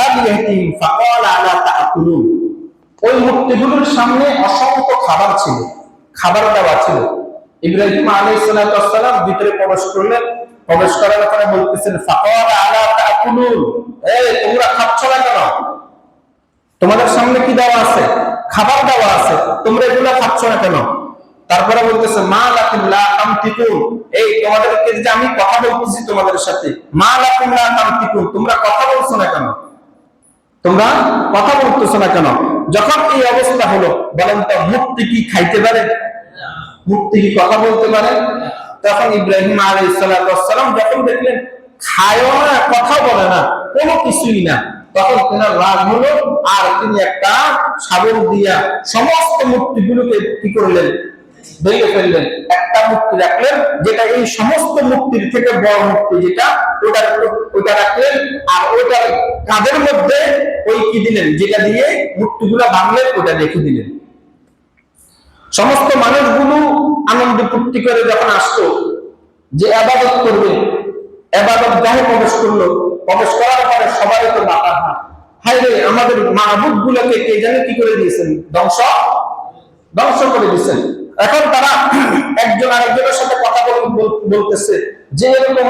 আলিয়াতিহিম ফাকালা আলা তাআকুলুন। ওই মূর্তিগুলোর সামনে অসংখ্য খাবার ছিল, খাবার দেওয়া ছিল। ইব্রাহিম আলাইহিস সালাম ভিতরে প্রবেশ করলেন। প্রবেশ করার পরে বলতেছেন ফাকালা আলা তাআকুলুন, এই তোমরা খাচ্ছ না কেন? তোমাদের সামনে কি দেওয়া আছে? খাবার দেওয়া আছে, তোমরা এগুলা খাচ্ছ না কেন? তারপরে বলতেছে মা লাকুম লা তামতিকুন, এই তোমাদেরকে যে আমি কথা বলতেছি তোমাদের সাথে, মা লাকুম লা তামতিকুন, তোমরা কথা বলছো না কেন? তোমরা কথা বলতেছো না কেন? যখন এই অবস্থা হলো, বলেন তো মূর্তি কি খাইতে পারে? মূর্তি কি কথা বলতে পারে? তখন ইব্রাহিম আলাইহিস সালাম যখন দেখলেন খায়ও না, কথা বলে না, কোনো কিছুই না, তখন তেনার রাগ হলো, আর তিনি একটা শাবল দিয়া সমস্ত মূর্তিগুলোকে কি করলেন? ভেঙে ফেললেন। একটা মূর্তি রাখলেন যেটা এই সমস্ত মূর্তির থেকে বড় মূর্তি, যেটা ওটা রাখলেন, আর ওটার কাঁধের মধ্যে ওই কি দিলেন, যেটা দিয়ে মূর্তিগুলো ভাঙলেন, ওটা রেখে দিলেন। সমস্ত মানুষগুলো আনন্দ ফুর্তি করে যখন আসতো যে ইবাদত করবে, ইবাদত গাহে প্রবেশ করলো, প্রবেশ করার পরে সবাই তো মাথা হায় রে, আমাদের মাহবুব গুলোকে কে জানে কি করে দিয়েছেন, ধ্বংস করে দিয়েছেন। এখন তারা একজন আরেকজনের সাথে কথা বলতেছে যে এরকম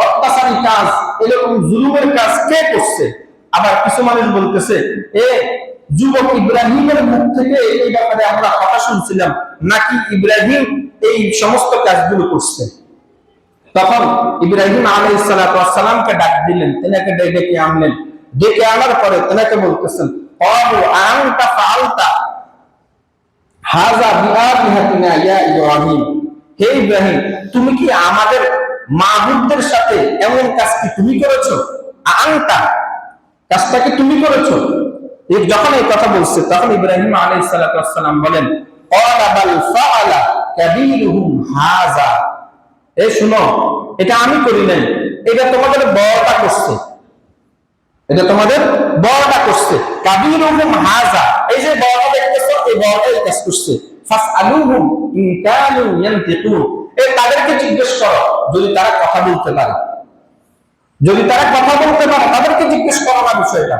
অত্যাচারী কাজ, এরকম জুলুমের কাজ কে করছে। আবার কিছু মানুষ বলতেছে এ যুবক ইব্রাহিমের মুখ থেকে এই ব্যাপারে আমরা কথা শুনছিলাম, নাকি ইব্রাহিম এই সমস্ত কাজগুলো করছে। তখন ইব্রাহিম আলাইহিস সালাতু ওয়াস সালামকে ডাক দিলেন, তেনাকে ডেকে আনলেন। ডেকে আনার পরে তেনাকে বলতেছেন ক্বালু আনতা ফাআলতা হাযা বিআলিহাতিনা ইয়া ইব্রাহিম, হে ইব্রাহিম, তুমি কি আমাদের মাবুদদের সাথে এমন কাজ কি তুমি করেছো? আনতা, কাজটা কি তুমি করেছো? যখন এই কথা বলছে তখন ইব্রাহিম আলাইহিস সালাতু ওয়াস সালাম বলেন ক্বালা বাল ফাআলা কাবীরুহুম হাযা, এই শুনো, এটা আমি করি নাই, এটা তোমাদের বড়টা করছে, এটা তোমাদের বড়টা করছে। কাবীরুহুম হাযা, এই যে বড়টা দেখতেছো, এই বড়টাই কাজ করছে। ফাসআলুহুম ইন কানু ইয়ানতিকুন, এই তাদেরকে জিজ্ঞেস করো যদি তারা কথা বলতে পারে, যদি তারা কথা বলতে পারে তাদেরকে জিজ্ঞেস করো না বিষয়টা।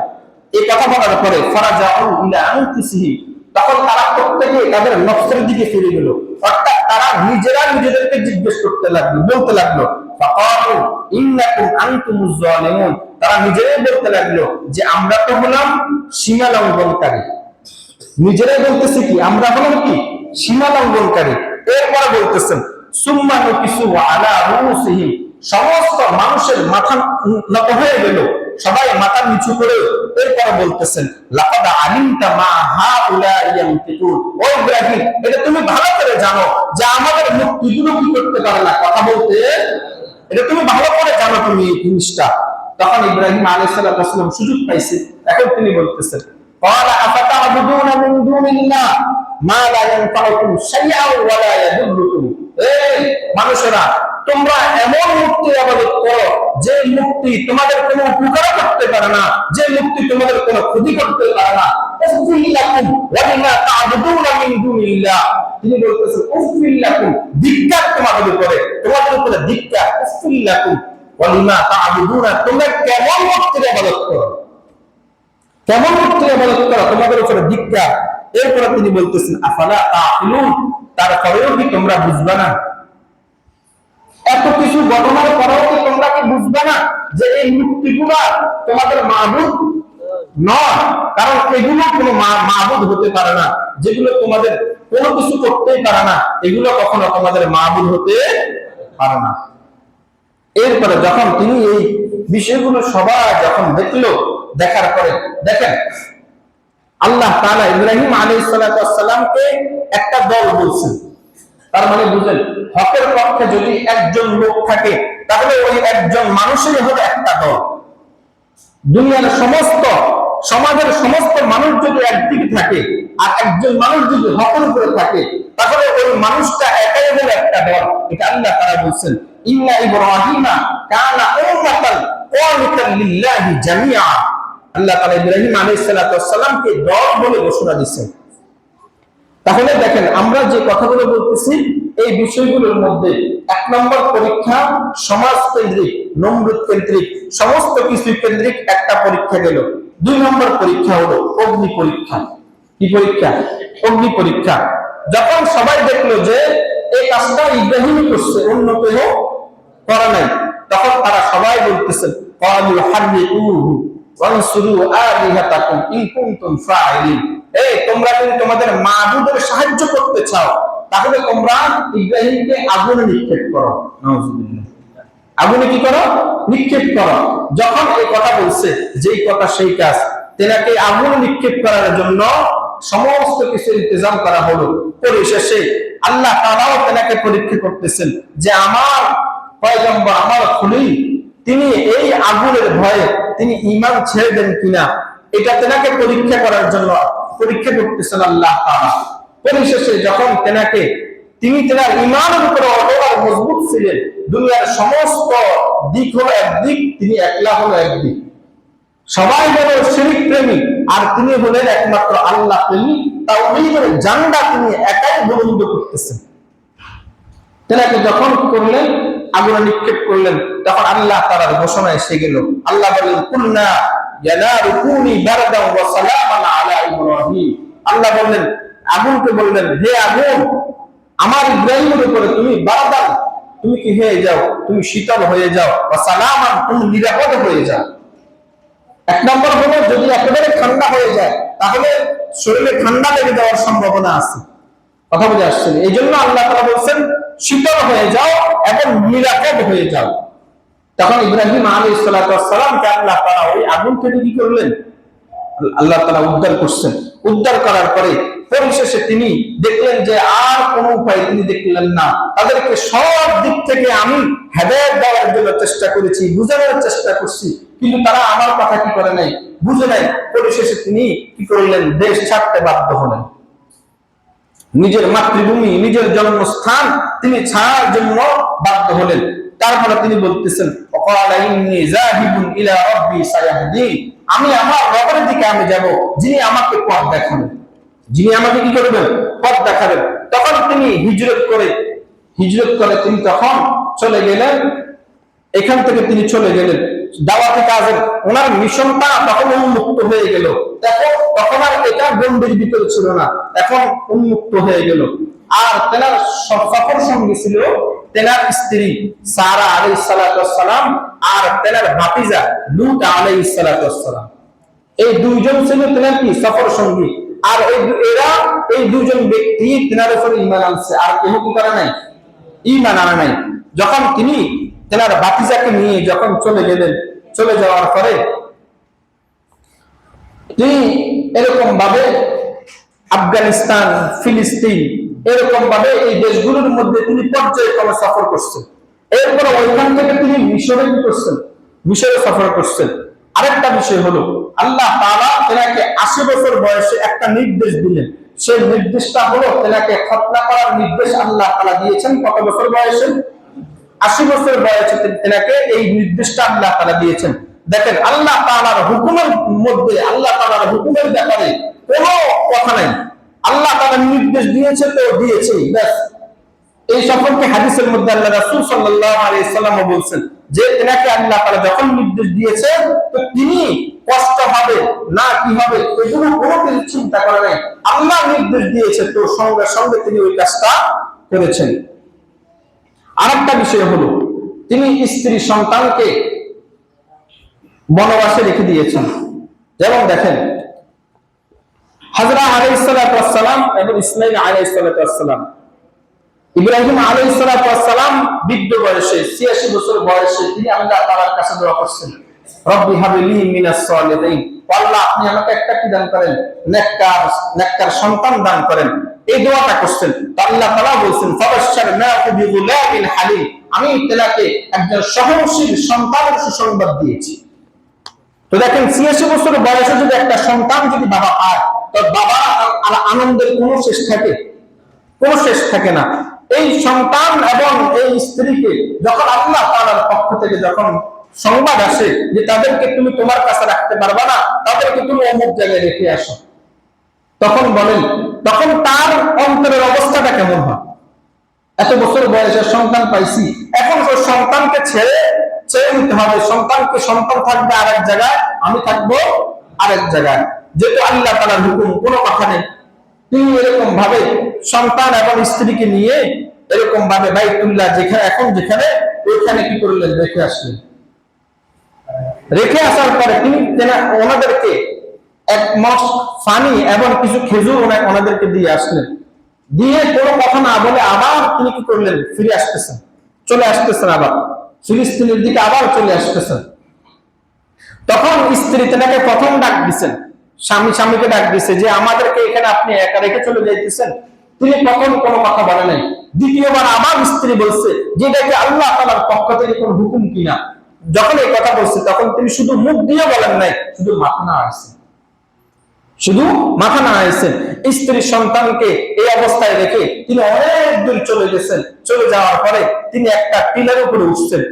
এই কথা বলার পরে ফারাজাউ ইলা আনফুসিহিম, তখন তারা প্রত্যেকে তাদের নফসের দিকে ফিরে গেল, অর্থাৎ তারা নিজেরা নিজেদেরকে জিজ্ঞেস করতে লাগলো, বলতে লাগলো ফাকালু ইন্নাকুম আনতুমুজ জালিমুন, তারা নিজেরাই বলতে লাগলো যে আমরা তো হলাম সীমা লঙ্ঘনকারী। নিজেরাই বলতেছে কি আমরা হলাম কি সীমা লঙ্ঘনকারী। এরপরে বলতেছেন সুম্মা নুকিসু আলা রুসিহিম, সমস্ত মানুষের মাথা নত হয়ে গেল, সবাই মাথা নিচু করে এরপরে বলতেছেন লাকাদ আলিমতা মা হাউলা ইয়ামতিকুন, ও ইব্রাহিম, এটা তুমি ভালো করে জানো যে আমাদের মুখ দুগুলো কি করতে পারে না, কথা বলতে, এটা তুমি ভালো করে জানো তুমি এই জিনিসটা। তখন ইব্রাহিম আলাইহিস সালাম সুযোগ পাইছে, এখন তিনি বলতেছেন ক্বালা আফাতা'বুদুনা মিন দুনিল্লাহ মা লা ইয়ানফাউকুম শাইআন ওয়া লা ইয়াদুররুকুম, এই মানুষেরা, তোমরা এমন মূর্তির ইবাদত করো যে মূর্তি তোমাদের কোনো উপকার করতে পারে না, যে মূর্তি তোমাদের কোনো ক্ষতি করতে পারে না। উফিল্লাকুম ওয়া লিমা তা'বুদুনা মিন দুনিল্লাহ, তিনি বলতেছেন উফিল্লাকুম, ধিক্কার তোমাদের উপরে, তোমাদের উপরে ধিক্কার। উফিল্লাকুম ওয়া লিমা তা'বুদুনা, তোমরা কেমন মূর্তির ইবাদত করো, কেমন মূর্তির ইবাদত করো, তোমাদের উপরে ধিক্কার। এরপরে তিনি বলতেছেন আফালা তা'কিলুন, তারপরেও কি তোমরা বুঝবে না, এত কিছু ঘটনার পরেও কি তোমরা কি বুঝবে না যে এই মূর্তিগুলো তোমাদের মাবুদ নয়? কারণ এগুলো কোনো মাবুদ হতে পারে না, যেগুলো তোমাদের কোনো কিছু করতেই পারে না, এগুলো কখনো তোমাদের মাবুদ হতে পারে না। এরপরে যখন তিনি এই বিষয়গুলো সবাই যখন দেখলো, দেখার পরে দেখেন আল্লাহ তাআলা ইব্রাহিম আলাইহিস সালামকে একটা দল বলছেন। তার মানে বুঝেন, হকের পক্ষে যদি একজন লোক থাকে তাহলে ওই একজন মানুষই হবে একটা দল। দুনিয়ার সমস্ত সমাজের সমস্ত মানুষ যদি একদিকে থাকে আর একজন মানুষ যদি হকের উপরে থাকে তাহলে ওই মানুষটা একাই হলো একটা দল। এটা আল্লাহ তাআলা বলছেন ইন্না ইব্রাহিমা কানা উম্মাতান কানিতান লিল্লাহি জামিআ। আল্লাহ তাআলা ইব্রাহিম আলাইহিস সালামকে দল বলে ঘোষণা দিয়েছেন। তাহলে দেখেন আমরা যে কথাগুলো বলতেছি এই বিষয়গুলোর মধ্যে এক নম্বর পরীক্ষা সমাজ কেন্দ্রিক, নমরুদ কেন্দ্রিক, সমস্ত কিছু কেন্দ্রিক একটা পরীক্ষা গেল। দুই নম্বর পরীক্ষা হলো অগ্নি পরীক্ষা। কি পরীক্ষা? অগ্নি পরীক্ষা। যখন সবাই দেখলো যে এই কাজটা ইব্রাহিম করছে, অন্য কেউ করে নাই, তখন তারা সবাই বলতেছেন ক্বালু হাররিকুহু ওয়ানসুরু আলিহাতাকুম ইন কুনতুম ফাইলিন, এই তোমরা যদি তোমাদের মাবুদের সাহায্য করতে চাও তাহলে তোমরা ইব্রাহিমকে আগুনে নিক্ষেপ করো। নাউজুবিল্লাহ, আগুনে কি করো? নিক্ষেপ করো। যখন এই কথা বলছে, যেই কথা সেই কাজ, তেনাকে আগুনে নিক্ষেপ করার জন্য সমস্ত কিছু ইন্তজাম করা হলো। পরিশেষে আল্লাহ তাআলাও তেনাকে পরীক্ষা করতেছেন যে আমার পয়গম্বর, আমার খলিল, তিনি এই আগুনের ভয়ে তিনি ঈমান ছেড়ে দেন কিনা, এটা তেনাকে পরীক্ষা করার জন্য পরীক্ষা করতেছেন আল্লাহ তাআলা। পরিশেষে যখন তিনি তেনার ঈমানের উপরে অটল আর মজবুত ছিলেন, দুনিয়ার সমস্ত দিক হলো একদিক, তিনি একলা হলো একদিক। সবাই হলো শিরক প্রেমী আর তিনি হলেন একমাত্র আল্লাহ প্রেমী। তাওহীদের ঝান্ডা তিনি একাই বুলন্দ করতেছেন। তেনাকে যখন করলেন, আগুনে নিক্ষেপ করলেন, তখন আল্লাহ তাআলার ঘোষণা এসে গেল। আল্লাহ বলেন, কুলনা ইয়া নারু কুনি বারদান ওয়া সালামান আলা ইব্রাহিম। আল্লাহ বললেন, আগুনকে বললেন, হে আগুন, আমার ইব্রাহিমের উপরে তুমি বারদান, তুমি কি হয়ে যাও, তুমি শীতল হয়ে যাও, ওয়া সালামান, তুমি নিরাপদ হয়ে যাও। এক নম্বর হলো, যদি একেবারে ঠান্ডা হয়ে যায় তাহলে শরীরে ঠান্ডা লেগে যাওয়ার সম্ভাবনা আছে। কথা বুঝে আসছেন? এই জন্য আল্লাহ তাআলা বলছেন শীতল হয়ে যাও এবং নিরাপদ হয়ে যাও। তখন ইব্রাহিম আলাইহিস সালাতু ওয়াস সালামকে আল্লাহ তাআলা ওই আগুন থেকে কি করলেন? আল্লাহ তাআলা উদ্ধার করছেন। উদ্ধার করার পরে পরিশেষে তিনি দেখলেন যে আর কোনো উপায় তিনি দেখলেন না। তাদেরকে সব দিক থেকে আমি হেদায়েত দেওয়ার জন্য চেষ্টা করেছি, বুঝানোর চেষ্টা করছি, কিন্তু তারা আমার কথা কি করে নাই, বুঝে নাই। পরিশেষে তিনি কি করলেন? দেশ ছাড়তে বাধ্য হলেন। নিজের মাতৃভূমি, নিজের জন্মস্থান তিনি ছাড়ার জন্য বাধ্য হলেন। তারপরে তিনি বলতেছেন, ওয়াকালা ইন্নী যাহিবুন ইলা রাব্বি সায়াহদিন, আমি আমার রবের দিকে আমি যাব, যিনি আমাকে পথ দেখাবেন, যিনি আমাকে কি করবেন? পথ দেখাবেন। তখন তিনি হিজরত করে তিনি তখন চলে গেলেন, এখান থেকে তিনি চলে গেলেন দাওয়াতি কাজের। ওনার মিশনটা তখন উন্মুক্ত হয়ে গেল। তখন আর এটা গণ্ডির ভিতরে ছিল না, এখন উন্মুক্ত হয়ে গেল। আর তেনার সফর সঙ্গী ছিল তেনার স্ত্রী সারা আলাইহিস সালাতু ওয়াস সালাম আর তেনার ভাতিজা লূত আলাইহিস সালাতু ওয়াস সালাম। এই দুইজন ছিল তেনার কি সফর সঙ্গী। আর এই দুজন ব্যক্তি তেনার উপরে ঈমান আনছে, আর কেউ কি করে নাই? ঈমান আনে নাই। যখন তিনি তেনার ভাতিজাকে নিয়ে যখন চলে গেলেন, চলে যাওয়ার পরে তিনি এরকম ভাবে আফগানিস্তান, ফিলিস্তিন, এরকম ভাবে এই দেশগুলোর মধ্যে তিনি পর্যায়ক্রমে সফর করছেন। এরপরে ওইখান থেকে তিনি মিশরে কি করছেন? মিশরে সফর করছেন। আরেকটা বিষয় হলো, আল্লাহ তাআলা তেনাকে 80 বছর বয়সে একটা নির্দেশ দিলেন। সেই নির্দেশটা হলো তেনাকে খতনা করার নির্দেশ আল্লাহ তাআলা দিয়েছেন। কত বছর বয়সে? 80 বছর বয়সে তেনাকে এই নির্দেশটা আল্লাহ তাআলা দিয়েছেন। দেখেন, আল্লাহ তাআলার হুকুমের মধ্যে, আল্লাহ তাআলার হুকুমের ব্যাপারে কোনো কথা নাই। আল্লাহ তাআলা নির্দেশ দিয়েছে তো দিয়েছেই, ব্যাস। এই সম্পর্কে হাদিসের মধ্যে আল্লাহ রাসূল সাল্লাল্লাহু আলাইহি সাল্লাম বলেছেন যে তেনাকে আল্লাহ তাআলা যখন নির্দেশ দিয়েছে তো তিনি কষ্ট হবে না কি হবে এগুলো কোনো কিছু চিন্তা করে নাই। আল্লাহ নির্দেশ দিয়েছে তো সঙ্গে সঙ্গে তিনি ওই কাজটা করেছেন। আরেকটা বিষয় হলো, তিনি স্ত্রী সন্তানকে বনবাসে রেখে দিয়েছেন। যেমন দেখেন, হাজরা আলাইহিস সালাতু ওয়াস সালাম এবং ইসমাঈল আলাইহিস সালাতু ওয়াস সালাম, ইব্রাহিম আলাইহিস সালাতু ওয়াস সালাম বৃদ্ধ বয়সে 86 বছর বয়সে তিনি আল্লাহ তাআলার কাছে দোয়া করছেন, রব্বি হাবলি মিনাস সালিহিন, আল্লাহ আপনি আমাকে একটা কি দান করেন? নেককার সন্তান দান করেন। এই দোয়াটা করছেন। আল্লাহ তাআলা বলেন, ফাবাশশারনাহু বিগুলামিন হালিম, আমি তেনাকে একজন সহনশীল সন্তানের সুসংবাদ দিয়েছি। তো দেখেন, 86 বছর বয়সে যদি একটা সন্তান যদি বাবা পায়, তো বাবা আনন্দের কোনো শেষ থাকে? কোনো শেষ থাকে না। এই সন্তান এবং এই স্ত্রীকে যখন আল্লাহ তাআলার পক্ষ থেকে যখন সংবাদ আসে যে তাদেরকে তুমি তোমার কাছে রাখতে পারবে না, তাদেরকে তুমি অমুক জায়গায় রেখে আসো, তখন বলেন, তখন তার অন্তরের অবস্থাটা কেমন হয়? এত বছর বয়সের সন্তান পাইছি, এখন ওই সন্তানকে ছেড়ে নিতে হবে। সন্তান থাকবে আরেক জায়গায়, আমি থাকবো আরেক জায়গায়, যেহেতু আল্লাহ তাআলার হুকুম, কোনো কথা নেই। তিনি এরকম ভাবে সন্তান এবং স্ত্রীকে নিয়ে এরকম ভাবে বাইতুল্লাহ যেখানে ওইখানে কি করলেন? রেখে আসলেন। রেখে আসার পরে তিনি ওনাদেরকে এক মগ পানি এবং কিছু খেজুর ওনাদেরকে দিয়ে আসলেন। দিয়ে কোনো কথা না বলে আবার তিনি কি করলেন? ফিরে আসতেছেন, চলে আসতেছেন, আবার ফিলিস্তিনের দিকে আবার চলে আসতেছেন। তখন স্ত্রী তেনাকে প্রথম ডাক দিচ্ছেন, স্বামীকে ডাক দিচ্ছে যে আমাদেরকে এখানে আপনি একা রেখে চলে যাইতেছেন। তিনি প্রথম কোনো কথা বলে নাই। দ্বিতীয়বার আবার স্ত্রী বলছে যে এটা কি আল্লাহ তাআলার পক্ষ থেকে কোনো হুকুম কিনা। যখন এই কথা বলছে তখন তিনি শুধু মুখ দিয়ে বলেন নাই, শুধু মাথা নাড়াইছেন। স্ত্রী সন্তানকে এই অবস্থায় রেখে তিনি অনেক দূর চলে গেছেন। চলে যাওয়ার পরে তিনি একটা টিলার উপরে উঠছেন।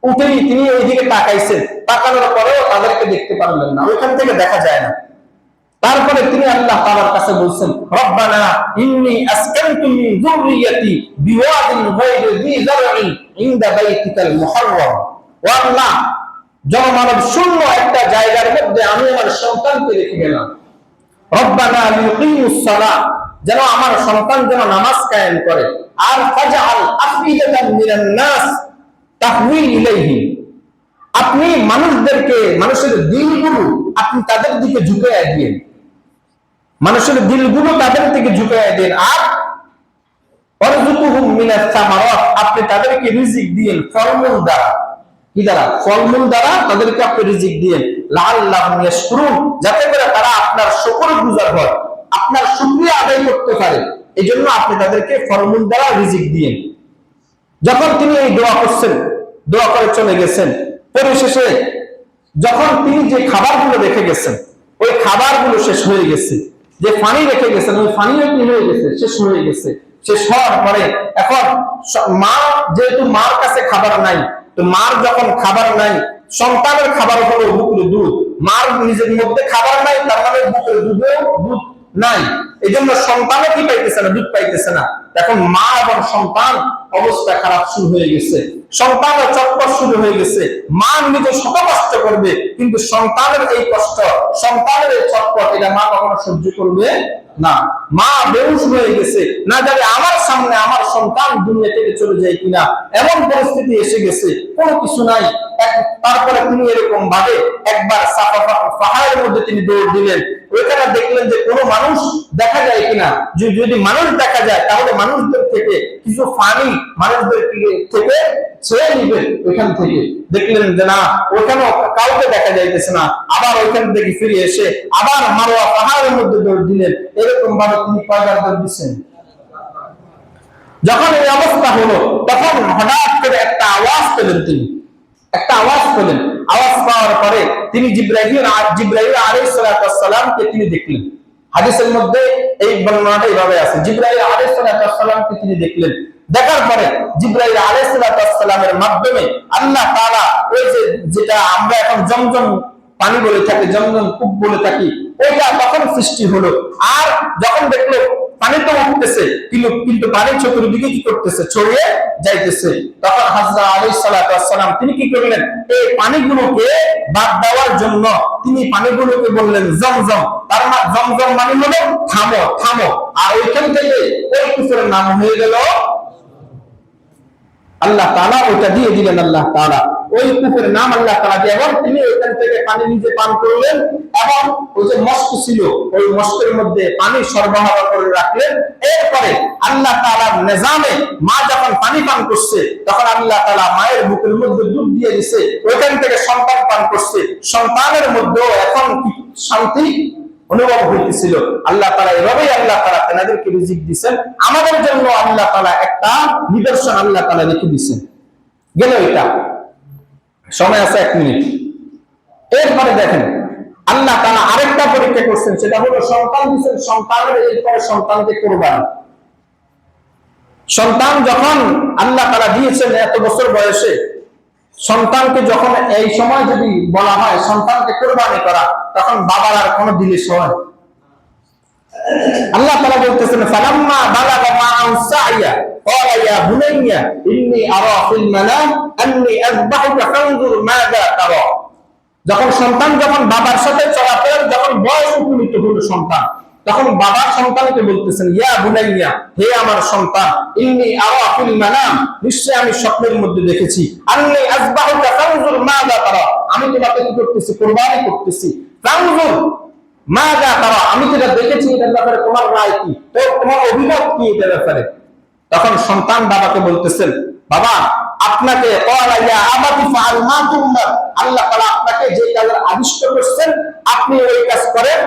উঠেই তিনি ওইদিকে তাকাইছেন, তাকানোর পরেও তাদেরকে দেখতে পারলেন না, ওইখান থেকে দেখা যায় না। তারপরে তিনি আল্লাহ তাআলার কাছে বলছেন, রব্বানা ইন্নী আসকানতু মিন যুররিয়াতি বিওয়াদিন গায়রি যী যারইন ইনদা বাইতিকাল মুহাররাম। ও আল্লাহ, জনমানব শূন্য একটা জায়গার মধ্যে আমি আমার সন্তানকে রেখে গেলাম। রব্বানা লিয়ুকিমুস সালাহ, যেন আমার সন্তান যেন নামাজ কায়েম করে। আর ফাজআল আফইদাতান মিনান নাস তাহওয়ি ইলাইহি, আপনি মানুষদেরকে, মানুষের দিলগুলো আপনি তাদের দিকে ঝুঁকাইয়া দিয়েন, মানুষের দিলগুলো তাদের দিকে ঝুঁকাইয়া দেন। আর ওয়ারযুকুহুম মিনাস সামারাত, আপনি তাদেরকে রিজিক দিয়েন ফলমূল দ্বারা। কি দ্বারা? ফলমূল দ্বারা তাদেরকে আপনি রিজিক দিয়েন। লাআল্লাহুম ইয়াশকুরুন, যাতে করে তারা আপনার শুকরগুজার হয়, আপনার শুকরিয়া আদায় করতে পারে, এজন্য আপনি তাদেরকে ফলমূল দ্বারা রিজিক দিয়েন। যখন তিনি এই দোয়া করছেন, দোয়া করে চলে গেছেন, পরিশেষে যখন তিনি যে খাবারগুলো রেখে গেছেন ওই খাবারগুলো শেষ হয়ে গেছে, যে পানি রেখে গেছেন ওই পানিও কি হয়ে গেছে, শেষ হয়ে গেছে। শেষ হওয়ার পরে এখন মা, যেহেতু মার কাছে খাবার নাই, তো মার যখন খাবার নাই, সন্তানের খাবার হলো বুকের দুধ, মার নিজের মধ্যে খাবার নাই, তার মানে বুকের দুধেও দুধ নাই, এই জন্য সন্তানও কি পাইতেছে না, দুধ পাইতেছে না। এখন মা এবং সন্তান অবস্থা খারাপ শুরু হয়ে গেছে, সন্তানের চটপট শুরু হয়ে গেছে। মা নিজে শত কষ্ট করবে, কিন্তু সন্তানের এই কষ্ট, সন্তানের এই চটপট, এটা মা কখনো সহ্য করবে না। মা বেহুশ হয়ে গেছে, না জানি আমার সামনে আমার সন্তান দুনিয়া থেকে চলে যায় কিনা, এমন পরিস্থিতি এসে গেছে, কোনো কিছু নাই। তারপরে তিনি এরকম ভাবে একবার সাফা পাহাড়ের মধ্যে তিনি দৌড় দিলেন, ওইখানে দেখলেন যে কোনো মানুষ দেখা যায় কিনা, যদি মানুষ দেখা যায় তাহলে মানুষদের থেকে কিছু পানি মানুষদের থেকে ছেড়ে নিবেন। ওইখান থেকে দেখলেন যে না, ওইখানে কাউকে দেখা যাইতেছে না, আবার ওইখান থেকে ফিরে এসে আবার মারোয়া পাহাড়ের মধ্যে দৌড় দিলেন। এরকম ভাবে তিনি কয়বার দৌড় দিচ্ছেন। যখন এই অবস্থা হলো তখন হঠাৎ করে একটা আওয়াজ পেলেন, তিনি একটা আওয়াজ পেলেন। আওয়াজ পাওয়ার পরে তিনি জিবরাইল আলাইহিস সালামকে তিনি দেখলেন। হাদিসের মধ্যে এই বর্ণনাটা এইভাবে আছে, জিবরাইল আলাইহিস সালামকে তিনি দেখলেন। দেখার পরে জিবরাইল আলাইহিস সালামের মাধ্যমে আল্লাহ তাআলা ওই যে, যেটা আমরা এখন জমজম পানি বলে থাকি, জমজম কূপ বলে থাকি, ওইটা তখন সৃষ্টি হলো। আর যখন দেখলো পানি তো উঠতেছে, কিন্তু পানি চতুর্দিকে কি করতেছে, ছড়িয়ে যাইতেছে, তখন হযরত আলাইহিস সালাম তিনি কি করলেন, এই পানিগুলোকে বাদ দেওয়ার জন্য তিনি পানিগুলোকে বললেন জমজম। তার মানে জমজম মানে হলো থামো থামো, আর ওইখান থেকে ওই কুফরের নাম হয়ে গেল আল্লাহ তাআলা, ওটা দিয়ে দিলেন আল্লাহ তাআলা, ওই কূপের নাম আল্লাহ তাআলা দিয়ে, এবং তিনি ওইখান থেকে পানি নিজে পান করলেন, এবং ওই যে মস্ক ছিল ওই মস্কের মধ্যে পানি সরবরাহ করে রাখলেন। এরপরে আল্লাহ তাআলার নিজামে মা যখন পানি পান করছে, তখন আল্লাহ তাআলা মায়ের বুকের মধ্যে দুধ দিয়ে দিয়েছে, ওইখান থেকে সন্তান পান করছে, সন্তানের মধ্যেও এখন শান্তি অনুভব হইতেছিল। আল্লাহ তাআলা এভাবেই আল্লাহ তাআলা তাদেরকে রিজিক দিবেন। আমাদের জন্য আল্লাহ তাআলা একটা নিদর্শন আল্লাহ তাআলা রেখে দিয়েছেন। গেল এটা, সময় আছে 1 মিনিট। এরপরে দেখেন আল্লাহ তাআলা আরেকটা পরীক্ষা করছেন, সেটা হলো সন্তান দিয়েছেন, সন্তানের এরপরে সন্তানকে কুরবানি। সন্তান যখন আল্লাহ তাআলা দিয়েছেন এত বছর বয়সে, সন্তানকে যখন এই সময় যদি বলা হয় সন্তানকে কুরবানি করা, তখন বাবার আর কোনো দিলে সয়। আল্লাহ তাআলা বলতেছেন ফালাম্মা বালাগা মা'আ সা'য়া ক্বালা ইয়া বুনাইয়া ইন্নী আরা ফিল মানাম আন্নী আযবাহুকা ফানজুর মাযা তারা। যখন সন্তান যখন বাবার সাথে চলাফেরার যখন বয়স উপনীত হলো সন্তান, তখন বাবা সন্তানকে বলতেছেন ইয়া বুনাইয়া, হে আমার সন্তান, ইন্নী আরা ফিল মানাম, নিশ্চয় আমি স্বপ্নের মধ্যে দেখেছি, আন্নী আযবাহুকা ফানজুর মাযা তারা, আমি তোমাকে কি করতেছি, কুরবানি করতেছি। ফানজুর মাযা তারা, আমি যেটা দেখেছি এটার ব্যাপারে তোমার রায় কি, তো তোমার অভিমত কি এটার ব্যাপারে। তখন সন্তান বাবাকে বলতেছেন, বাবা আপনাকে ক্বালা ইয়া আবাতি ফাআল মা তুমার, আল্লাহ তাআলা আপনাকে যে কাজের আদিষ্ট করেছেন আপনি ওই কাজ করেন,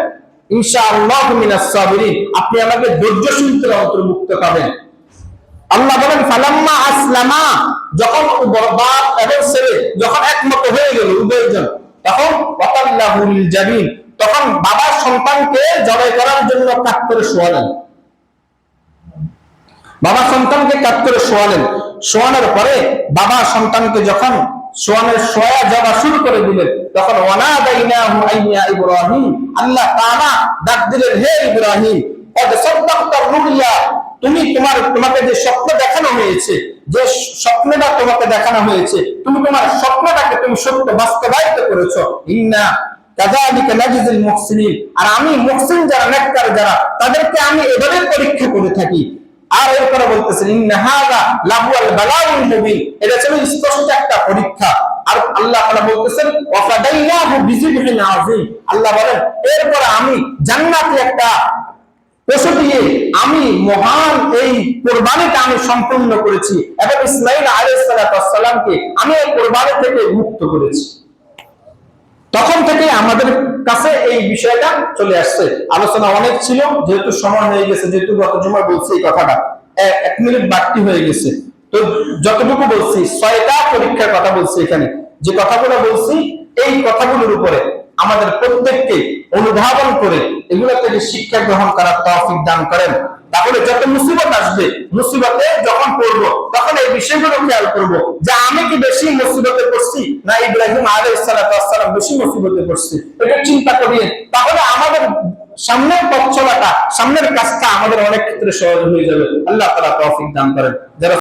ইনশাআল্লাহু মিনাস সাবিরিন, আপনি আমাকে ধৈর্যশীলদের অন্তর্ভুক্ত করবেন। আল্লাহ বলেন ফালাম্মা আসলামা, যখন বাপ এবং ছেলে যখন একমত হয়ে গেল উভয়জন, তখন ওয়াতাল্লাহু লিল জাবিন, তখন বাবা সন্তানকে জবাই করার জন্য কাট করে শোয়ালেন। বাবা সন্তানকে কাট করে শোয়ালেন। শোয়ানোর পরে বাবা সন্তানকে যখন সোয়ানের সোয়া জবা শুরু করে দিলেন, তখন ওয়ানাদাইনাহু আইয়া ইব্রাহিম, আল্লাহ তাআলা ডাক দিলেন, হে ইব্রাহিম, কদ সাদ্দাকতা রুইয়া, তোমাকে যে স্বপ্ন দেখানো হয়েছে, যে স্বপ্নটা তোমাকে দেখানো হয়েছে, তুমি তোমার স্বপ্নটাকে তুমি সত্য বাস্তবায়িত করেছো। ইন্না কাযালিকা নাজিজিল মুহসিনিন, আর আমি মুহসিন যারা, নেককার যারা, তাদেরকে আমি এভাবে পরীক্ষা করে থাকি। আর এরপরে বলতেছেন ইন্না হাযা লাহুয়াল বালাউল মুবিন, এটা ছিল স্পষ্ট একটা পরীক্ষা। আর আল্লাহ তাআলা বলতেছেন ওয়াফাদাইনাহু বিযিবহিন আযীম, আল্লাহ বলেন এরপর আমি জান্নাতে একটা পশু দিয়ে আমি মহান এই কোরবানিটা আমি সম্পূর্ণ করেছি, এবং ইসমাঈল আলাইহিস সালামকে আমি এই কোরবানি থেকে মুক্ত করেছি। তখন থেকে আমাদের কাছে এই বিষয়টা চলে আসছে। আলোচনা অনেক ছিল, যেহেতু সময় হয়ে গেছে, যেহেতু গত জুমায় বলছি এই কথাটা, 1 মিনিট বাড়তি হয়ে গেছে, তো যতটুকু বলছি 6টা পরীক্ষার কথা বলছি। এখানে যে কথাগুলো বলছি, এই কথাগুলোর উপরে আমাদের প্রত্যেককে অনুধাবন করে এগুলো থেকে শিক্ষা গ্রহণ করার তৌফিক দান করেন। তাহলে যত মুসিবত আসবে, মুসিবতে যখন পড়বো, তখন এই বিষয়গুলো খেয়াল করবো যে আমি কি বেশি মুসিবতে পড়ছি না ইব্রাহিম আলাইহিস সালাম বেশি মুসিবতে পড়ছি, এটা চিন্তা করিয়ে তাহলে আমাদের সামনের পথ চলাটা, সামনের কাজটা আমাদের অনেক ক্ষেত্রে সহজ হয়ে যাবে। আল্লাহ তাআলা তৌফিক দান করেন। যারা